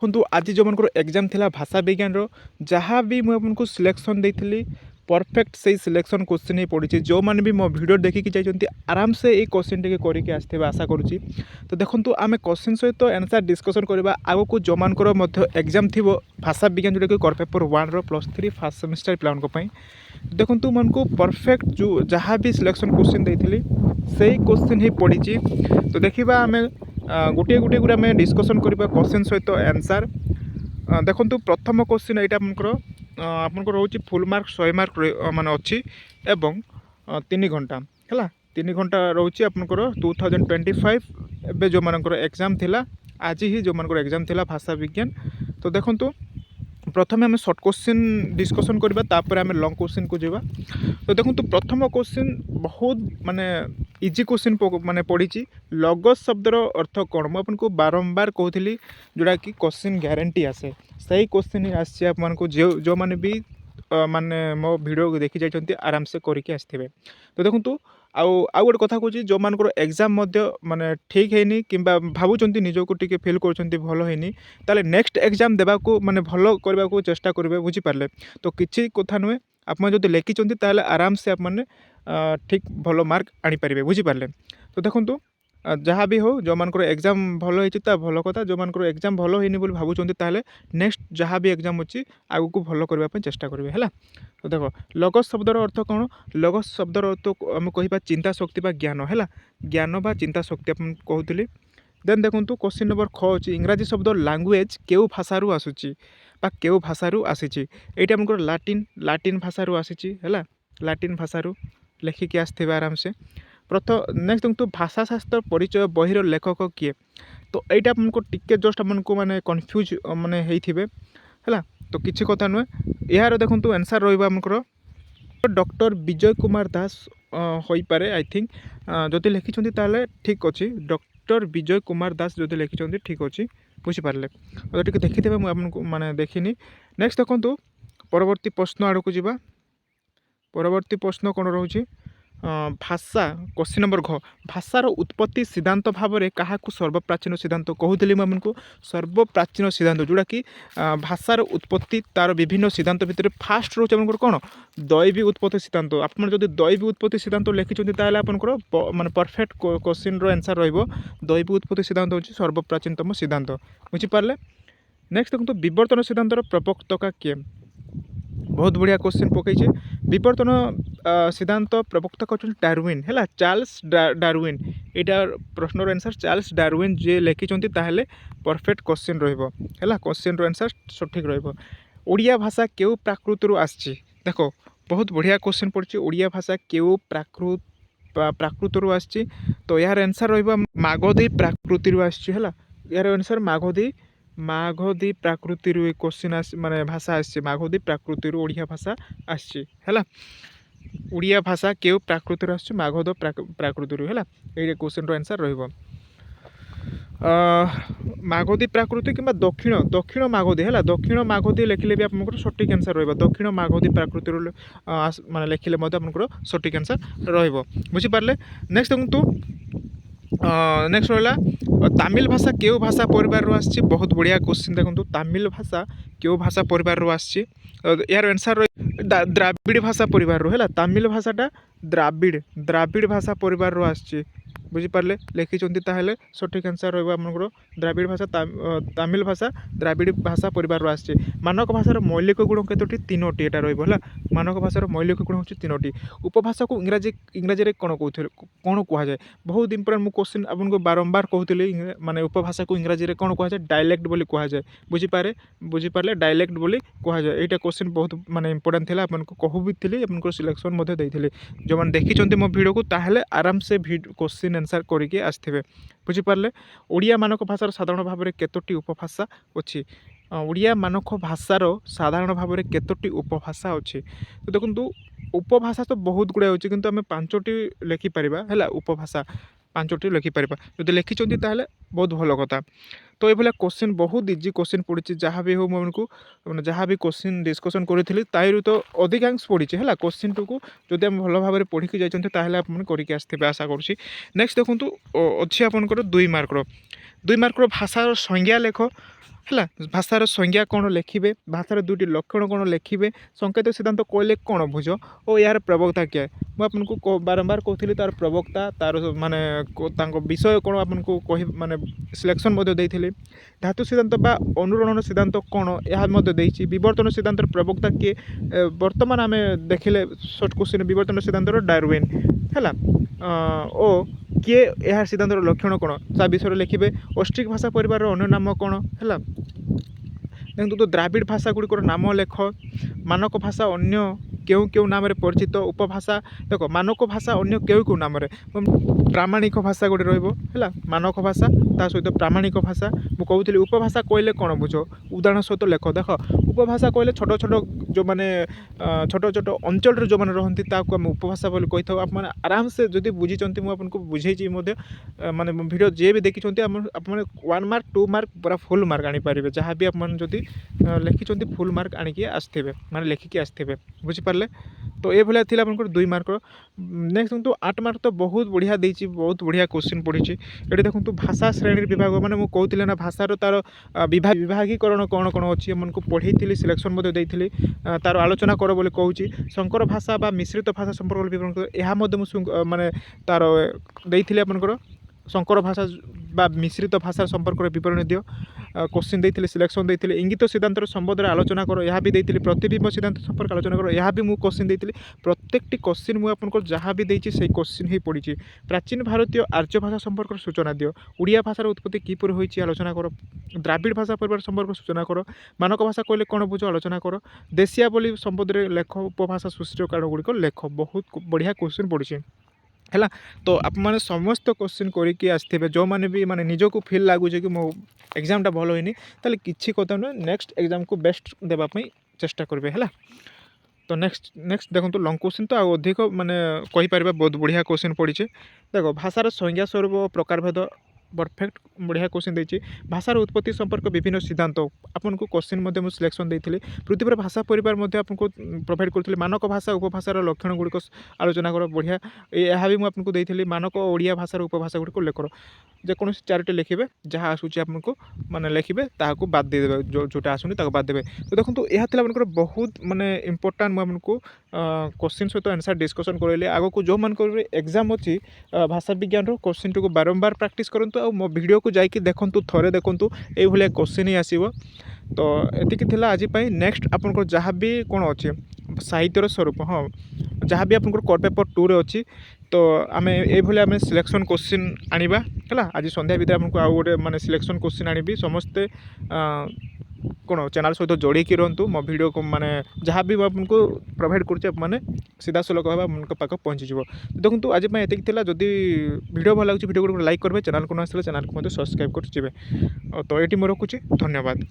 ଦେଖନ୍ତୁ ଆଜି ଯେଉଁମାନଙ୍କର ଏକ୍ଜାମ୍ ଥିଲା ଭାଷା ବିଜ୍ଞାନର ଯାହା ବି ମୁଁ ଆପଣଙ୍କୁ ସିଲେକ୍ସନ୍ ଦେଇଥିଲି ପରଫେକ୍ଟ ସେଇ ସିଲେକ୍ସନ୍ କୋଶ୍ଚିନ୍ ହିଁ ପଡ଼ିଛି। ଯେଉଁମାନେ ବି ମୋ ଭିଡ଼ିଓ ଦେଖିକି ଯାଇଛନ୍ତି ଆରାମସେ ଏଇ କୋଶ୍ଚିନ୍ ଟିକେ କରିକି ଆସିଥିବେ ଆଶା କରୁଛି। ତ ଦେଖନ୍ତୁ ଆମେ କୋଶ୍ଚିନ୍ ସହିତ ଆନ୍ସର୍ ଡିସ୍କସନ୍ କରିବା ଆଗକୁ ଯେଉଁମାନଙ୍କର ମଧ୍ୟ ଏକ୍ଜାମ୍ ଥିବ ଭାଷା ବିଜ୍ଞାନ ଯେଉଁଟାକି କର ପେପର୍ 1ର +3 ଫାର୍ଷ୍ଟ ସେମିଷ୍ଟାର ପିଲାମାନଙ୍କ ପାଇଁ। ଦେଖନ୍ତୁ ମାନଙ୍କୁ ପରଫେକ୍ଟ ଯେଉଁ ଯାହା ବି ସିଲେକ୍ସନ୍ କୋଶ୍ଚିନ୍ ଦେଇଥିଲି ସେଇ କୋଶ୍ଚିନ୍ ହିଁ ପଡ଼ିଛି। ତ ଦେଖିବା ଆମେ ଗୋଟିଏ ଗୋଟିଏ করে ଆମେ ଡିସ୍କସନ୍ କରିବା କୋଶ୍ଚିନ୍ ସହିତ ଆନ୍ସର୍। ଦେଖନ୍ତୁ ପ୍ରଥମ କୋଶ୍ଚିନ୍ ଏଇଟା ଆପଣଙ୍କର ରହୁଛି ଫୁଲ୍ ମାର୍କ 100 ମାର୍କ ମାନେ ଅଛି ଏବଂ 3 ଘଣ୍ଟା ହେଲା। 3 ଘଣ୍ଟା ରହୁଛି ଆପଣଙ୍କର 2025 ଏବେ ଯେଉଁମାନଙ୍କର ଏକ୍ଜାମ୍ ଥିଲା ଆଜି ହିଁ ଯେଉଁମାନଙ୍କର ଏକ୍ଜାମ୍ ଥିଲା ଭାଷା ବିଜ୍ଞାନ। ତ ଦେଖନ୍ତୁ प्रथमे आम सर्ट क्वेश्चन डिस्कसन करबा तापर आम लंग क्वेश्चन को जावा। तो देखो प्रथम क्वेश्चन बहुत माने इजी क्वेश्चन माने पड़ी लगस शब्दर अर्थ कौन मुझे बारंबार कहती जोड़ा कि क्वेश्चन ग्यारंटी आसे सही क्वेश्चन आसी आपको जो मैंने भी माने मो वीडियो देखी जाइए आराम से करके आसते। तो देखो आउ गोटे कथा कहूँ जो मानकर एग्जाम माने ठीक है कि भावुं निजक टी फिल कर भल है ताले नेक्स्ट एग्जाम देवा माने भल करने को चेष्टा करेंगे बुझीपारे। तो किसी कथा नुहे आप जो लिखिं ताले आराम से आप ठीक भल मार्क आनीपारे बुझीपारे। तो देखो जहाँ भी हो जो मानकर एग्जाम भल होता भल कथा जो मानकर एग्जाम भल होनी भावुं ताले नेक्स्ट जहाँ भी एग्जाम अच्छी आगू को भल करने चेष्टा करेंगे है। तो देख लगस शब्दर अर्थ कौन लगस शब्दर अर्थ आम कह चिंता शक्ति बा ज्ञान है ज्ञान बा चिंता शक्ति आप कहते। देन देखो क्वेश्चन नंबर 6 अच्छी इंग्राजी शब्द लैंग्वेज केउ भाषारू आसूची बा केउ भाषारू आसीची एटा हमको लाटिन भाषारू आसीची है लाटिन भाषारू लिखिकी आसथिबे आराम से। प्रथम नेक्स्ट देखो भाषा शास्त्र परिचय बहिर लेखक किए। तो यहाँ आपको टिके जस्ट आपको माने कन्फ्यूज माने होइथिबे है। तो किसी कथा नुहे यार देखो आंसर रही डॉक्टर विजय कुमार दास हो पारे आई थिंक जदि लिखिं ताले ठीक अच्छी डॉक्टर विजय कुमार दास जदि लिखिं ठीक अच्छी बुझीपारे। तो टी देखिथे मुझे माने देखनी। नेक्स्ट देखो परवर्ती प्रश्न आड़ को जावा। परवर्ती प्रश्न कौन रोचे भाषा क्वेश्चन नंबर घ भाषार उत्पत्ति सिद्धांत भाव में क्या सर्वप्राचीन सिद्धांत कहूली मुझे सर्वप्राचीन सिद्धांत जोड़ा कि भाषार उत्पत्ति तार विभिन्न सिद्धांत भितर फास्ट रोचे आपंकर कौन दैवी उत्पत्ति सिद्धांत। आप दैवी उत्पत्ति सिद्धांत लिखिं ताल आपंकर माने परफेक्ट क्वेश्चन आंसर दैवी उत्पत्ति सिद्धांत होची सर्वप्राचीनतम सिद्धांत बुझीपारे। नेक्स्ट देखो विवर्तन सिद्धांतर प्रवक्ता किए बहुत बढ़िया क्वेश्चन पकईचे विवर्तन सिद्धांत प्रवक्ता कहते डार्विन है चार्ल्स डार्विन यहाँ प्रश्नर आंसर चार्ल्स डार्विन जे लिखिं ताहले परफेक्ट क्वेश्चन रहा क्वेश्चन आंसर सठिक ओडिया भाषा केउ प्राकृत आसी देखो बहुत बढ़िया क्वेश्चन पड़ी ओडिया भाषा केउ प्राकृत आसी। तो यार आंसर रगधी प्राकृति आसी यार आंसर मागधी प्राकृति क्वेश्चन माने भाषा आसी मागधी प्राकृति ओडिया भाषा आसी है ओडिया भाषा केउ प्राकृति आसी मागध प्राकृति है ये क्वेश्चन आंसर रही मागधी प्राकृति कि दक्षिण दक्षिण मागधी है दक्षिण मागधी लिखिले भी आपको सठिक आंसर रहा दक्षिण मागधी प्राकृति माने लिखिले आपको सठिक आंसर रुझीपारे। नेक्स्ट देखो नेक्स्ट रहा तमिल भाषा केउ भाषा परिवार आसी बहुत बढ़िया क्वेश्चन देखो तमिल भाषा केउ भाषा परिवार आसी यार आंसर द्राविड़ भाषा परिवार है तमिल भाषाटा द्राविड़ भाषा परिवार आसी बुझीपारे लिखिं ताहले सठिक आंसर रहा द्राविड़ भाषा तमिल भाषा द्राविड़ भाषा परिवार आसी। मानक भाषार मौलिक गुण कतोटी 3टी एटा रहा मानक भाषार मौलिक गुण हो 3टी। उपभाषा को इंग्राजी कौन कौन कहुए बहुत इंपोर्टेंट मुझे क्वेश्चन आपको बारंबार कहती माने उपभाषा को इंग्राजी कौन कहुए डायलेक्ट बोली कहुए बुझीपारे डायलेक्ट बोली कहुए यहाँ क्वेश्चन बहुत माने इंपोर्टेंट था आपको कहू भी थी आपको सिलेक्शन जो मैंने देखी मो वीडियो को ताहले आराम से क्वेश्चन आंसर करके आसथे बुझीपारे। ओडिया मानक भाषार साधारण भाव में केतोटी उपभाषा अच्छी ओडिया मानक भाषार साधारण भाव में केतोटी उपभाषा अच्छी। तो देखो उपभाषा तो बहुत गुड़ाए अच्छी किंतु आम 5टी लिखिपर है उपभाषा 5टी लिखिपर जो लिखिं ताहले बहुत भल कथा। तो ये क्वेश्चन बहुत इजी क्वेश्चन पड़ी जहाँ भी हो मुझे मैंने जहाँ भी क्वेश्चन डिस्कसन करी ताइरु तो अधिकांश पड़ी है क्वेश्चन टू को जदि आम भल भाव में पढ़ी जाइए ताहले आपने करके आसते आशा करुँची। नेक्स्ट देखूँ अच्छी आपंकर 2 मार्कर 2 मार्कर भाषार संज्ञा लेख है भाषार संज्ञा कौन लिखे भाषार 2टी लक्षण कौन लिखे संकेत सिद्धांत कहले कौन बुझ और यार प्रवक्ता क्या मुझे बारंबार कहती तार प्रवक्ता तार माने विषय कौन आपको कह माने सिलेक्शन धातु सिद्धांत बा अनुरणन सिद्धांत कौन यह विवर्तन सिद्धांत प्रवक्ता किए बर्तमान आम देखिले सर्ट क्वेश्चन विवर्तन सिद्धांत डार्विन है ओ किए यह सिद्धांत लक्षण कौन ता विषय लिखे ऑस्ट्रिक भाषा परिवार अन्य नाम कौन है देखो तो द्राविड़ भाषा गुड़िकर नाम लेख मानक भाषा अन्य क्यों क्यों नाम परिचित उपभाषा देख मानक भाषा अन्य क्यों क्यों नाम प्रामाणिक भाषा गोटे रहा मानक भाषा ता सहित प्रामाणिक भाषा मुझे कहूली उपभाषा कहले कौन बुझ उदाहरण सहित लेख देख उपभाषा कहले छोट छोट जो मैंने छोट छोट अंचल जो मैंने रहती आम उपभाषा बोली कही था आप आराम से जब बुझी मुझे बुझे माने वीडियो जी भी देखी आपने 1 मार्क 2 मार्क पूरा फुल मार्क आनीपारे जहाँ भी आपड़ी लिखिं फुल मार्क आणिकी आसते माने लिखिकी आसते बुझीपारे। तो ये भाया थी आप 2 मार्क। नेक्स्ट देखो 8 मार्क तो बहुत बढ़िया देती बहुत बढ़िया क्वेश्चन पड़ी ये देखो भाषा श्रेणी विभाग मैंने मुझे कहती ना भाषार तार विभागीकरण कौन कौन अच्छी मुझको पढ़ी सिलेक्शन देती तार आलोचना कर बोली कहूँ संकर भाषा बा मिश्रित भाषा संपर्क विवरण यह माने तार देती आपंकर संकर भाषा बा मिश्रित भाषा संपर्क विवरण दियो क्वेश्चन देते सिलेक्शन देते इंगित सिद्धांत संबंध में आलोचना करो यह भी देती प्रतिबिंब सिद्धांत संपर्क आलोचना करो यह भी मुझे क्वेश्चन देती प्रत्येक क्वेश्चन मुझे आपको जहाँ भी देती से क्वेश्चन ही पड़ी प्राचीन भारतीय आर्य भाषा संपर्क सूचना दियो ओडिया भाषार उत्पत्ति किपर होती आलोचना करो द्राविड़ भाषा परिवार संपर्क सूचना करो मानक भाषा कहले कौन बुझ आलोचना करो देशिया बोली संबंध में लेख उपभाषा सृष्टि कारण गुड़िक लेख बहुत बढ़िया क्वेश्चन पड़ी है। तो आप मैंने समस्त क्वेश्चन करके आसते जो मैंने भी माने निजक फिल लगुच कि मो एग्जामटा भल होनी ताले किसी कथा नुह नेक्स्ट एग्जाम को बेस्ट देवाई चेष्टा करेंगे है। तो नेक्स्ट देखो लंग क्वेश्चन तो अधिक माने कहीपर बहुत बढ़िया क्वेश्चन पड़ी देख भाषार संज्ञा स्वरूप प्रकारभेद परफेक्ट बढ़िया क्वेश्चन देती भाषार उत्पत्ति संपर्क विभिन्न सिद्धांत आपको क्वेश्चन सिलेक्शन देती पृथ्वी भाषा परिवार आपको प्रोवाइड करी मानक भाषा उपभाषार लक्षण गुड़िक आलोचना कर बढ़िया यह भी मुझे देती मानक ओडिया भाषार उपभाषा गुड़िक लेख जेको 4टी लिखे जहाँ आसूँ आपको माने लिखे ताकू बाद देदेवे जोटा आसुनी बाद देवे। तो देखो यह आपंकर बहुत माने इम्पोर्टाट मुझे क्वेश्चन सहित आंसर डिस्कसन करें आगक जो मान एग्जाम अच्छी भाषा विज्ञान क्वेश्चन को बारंबार प्रैक्टिस करूँ आ मो वीडियो को जाकि देखूँ थे देखूँ ये क्वेश्चन ही आसो। तो ये आज नेक्स्ट आपंकर जहाँ भी कौन अच्छी साहित्यर स्वरूप हाँ जहाँ भी आपंकर कोर पेपर 2 रे अच्छी तो आम ये सिलेक्शन क्वेश्चन आनिबा है आज संध्या भितर आपको आउ गोटे माने सिलेक्शन क्वेश्चन आनिबी समस्ते कौन चैनल सहित जोड़े रुहतु मो वीडियो को माने जहाँ भी आपको प्रोवाइड करें सीधा सलख भाव पाक पहुँची। देखो आज ये जदि वीडियो भल लगे वीडियो को लाइक करेंगे चैनल को न आसले चैनल को सब्सक्राइब कर। तो ये रखुच्छी धन्यवाद।